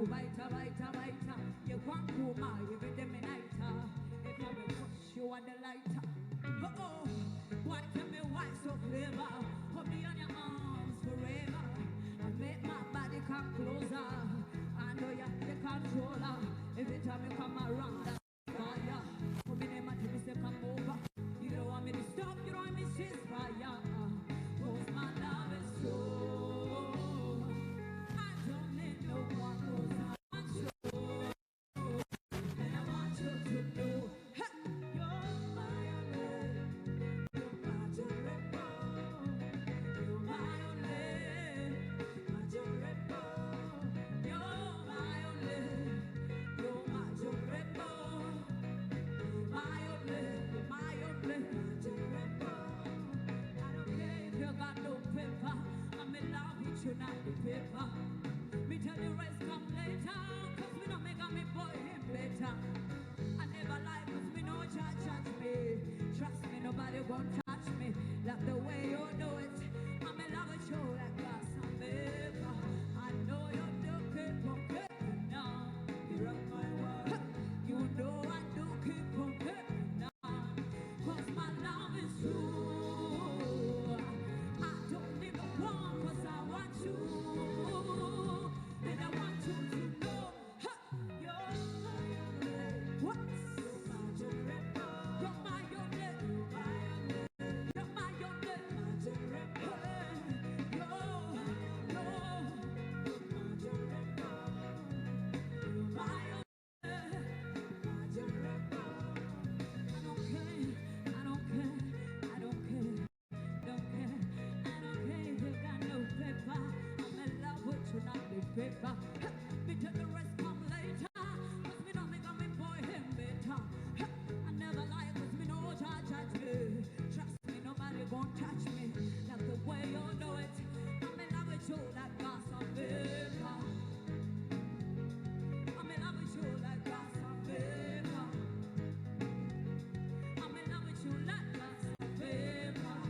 baita, baita, baita. You want to my every day nighter. If you will push you on the lighter. Oh, what tell me why so clever? Put me on your arms forever. And make my body come closer. I know you're the controller. Every time you come around, that's fire. Put me name and tell me say come over. You don't want me to stop, you don't want me to cease fire. Cause my love is true. I don't need no one cause I want you. And I want you to know, hey, you're my only, you're my durable, you're my only, my durable, you're my only, you're my durable, my only, my only, my durable. I don't care if you got no paper, I'm in love with you, not the paper. Me tell the rest come later, cause me don't make a me boy him better. I never lie cause me no judge me. Trust me, nobody won't touch me like the way you do it. I'm in love with you like glass and paper. I know you're the people now. You rock my world. You know I do keep on now. Cause my love is true. I don't need the one cause I want you. And I want you to know, you're my only. What? You're my durable. You're my only. You're my only. My durable. You're my durable. My only. My durable. I don't care. I don't care. I don't care. Don't care. I don't care if you got no paper. I'm in love with you, not the paper. Me tell the rest come later. Cause me don't make a me boy him better. I never lie cause me no judge me. Trust me, nobody gon' touch me like the way you know it. I'm in love with you like glass and paper. I'm in love with you like glass and paper. I'm in love with you like glass and paper.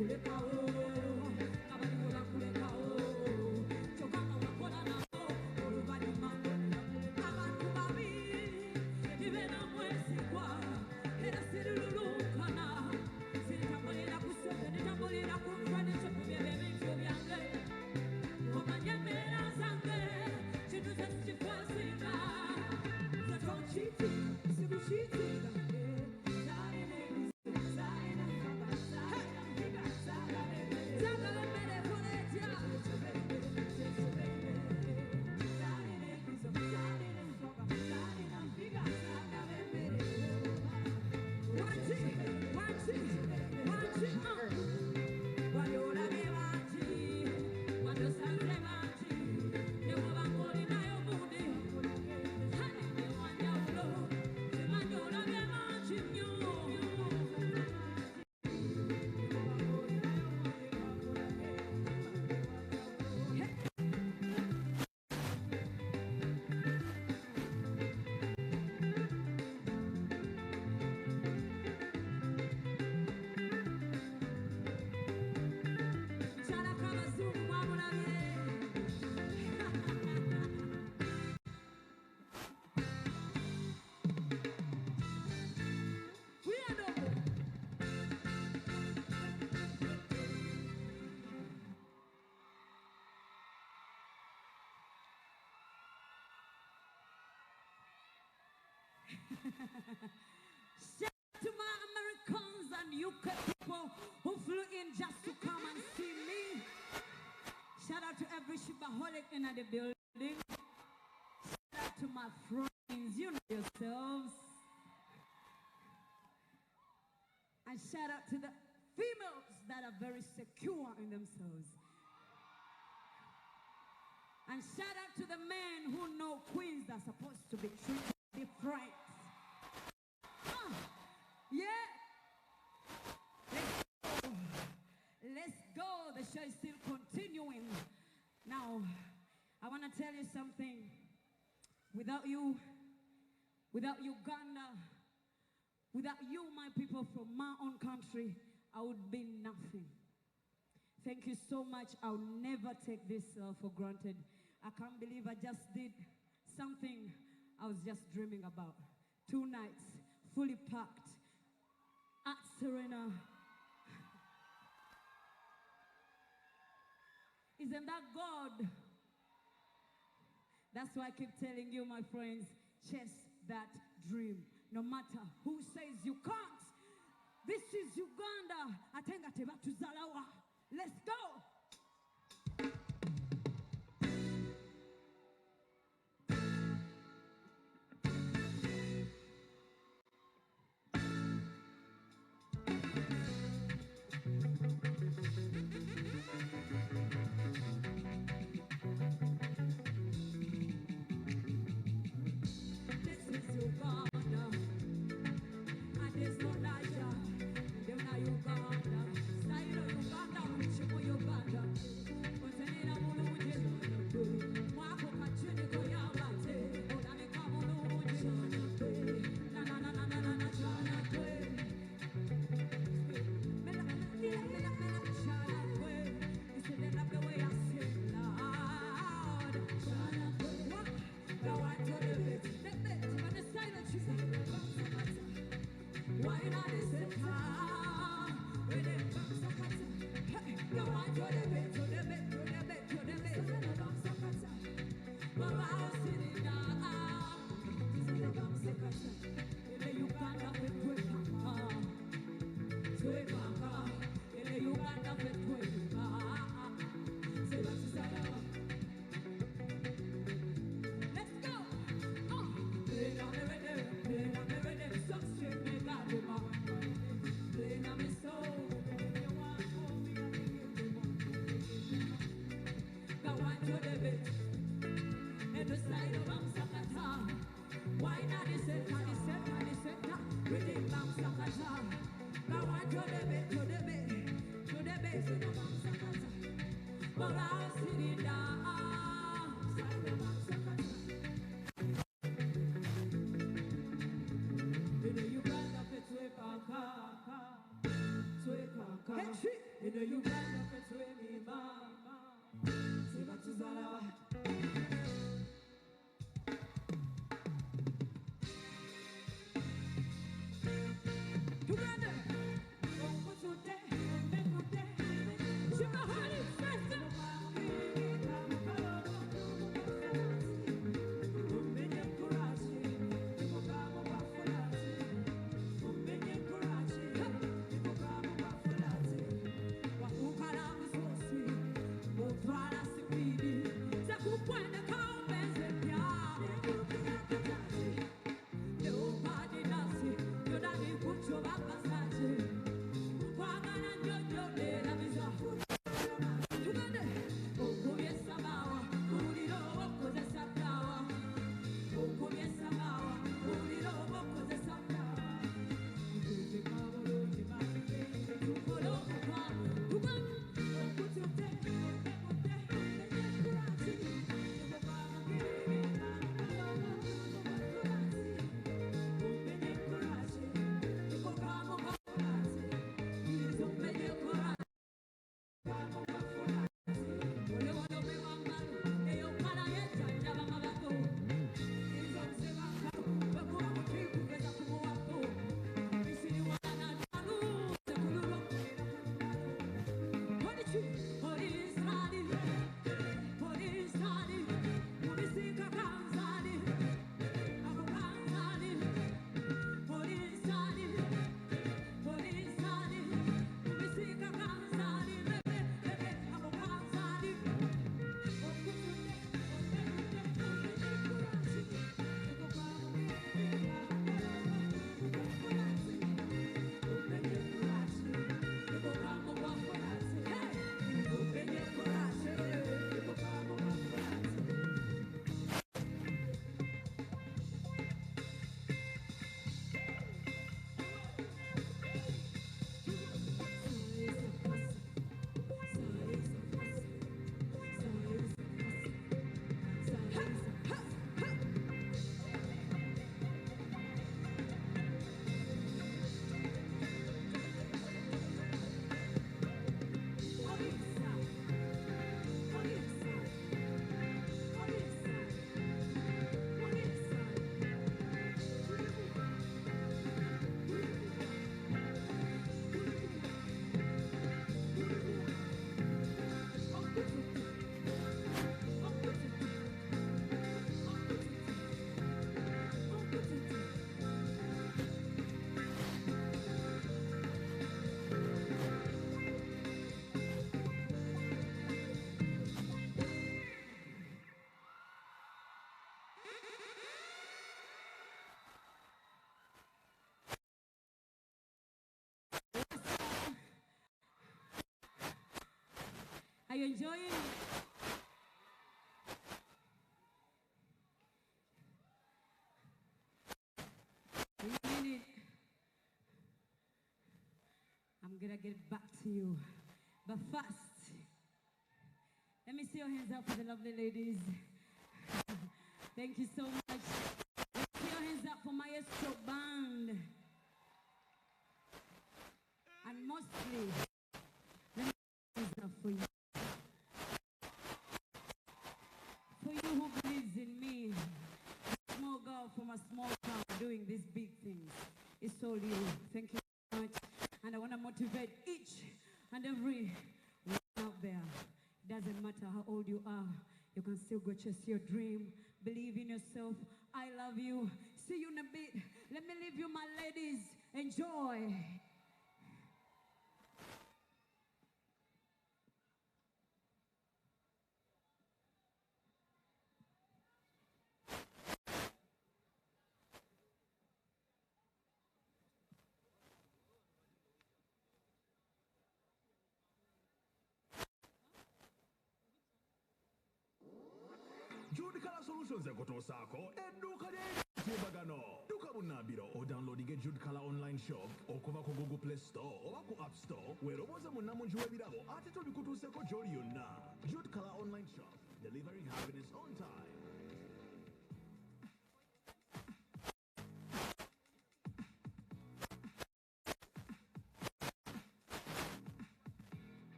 Kulekao Shout out to my Americans and UK people who flew in just to come and see me. Shout out to every shipaholic in the building. Shout out to my friends, you know yourselves. And shout out to the females that are very secure in themselves. And shout out to the men who know queens are supposed to be treated different. Yeah. Let's go. The show is still continuing. Now, I want to tell you something. Without you, without Uganda, without you, my people from my own country, I would be nothing. Thank you so much. I'll never take this for granted. I can't believe I just did something I was just dreaming about. 2 nights, fully packed, at Serena. Isn't that God? That's why I keep telling you, my friends, chase that dream. No matter who says you can't. This is Uganda. Atenga teba tuzalawa. Let's go. enjoying? In a minute, I'm gonna get back to you. But first, let me see your hands up for the lovely ladies. Thank you so much. Let's see your hands up for Maestro Band. And mostly, let me hands up for you. For you who believes in me, a small girl from a small town doing these big things. It's all you. Thank you so much. And I want to motivate each and every one out there. It doesn't matter how old you are. You can still go chase your dream. Believe in yourself. I love you. See you in a bit. Let me leave you, my ladies. Enjoy. Jude Color Solutions ekutosako edduuka ly'ekimbagano dduka bunnambiro odownloadinga Jude Color online shop okuva ku Google Play Store oba ku App Store weerobooza munnamungi w'ebirabo ate tubikutuuseko gy'oli yonna. Jude Color online shop, delivering happiness on time.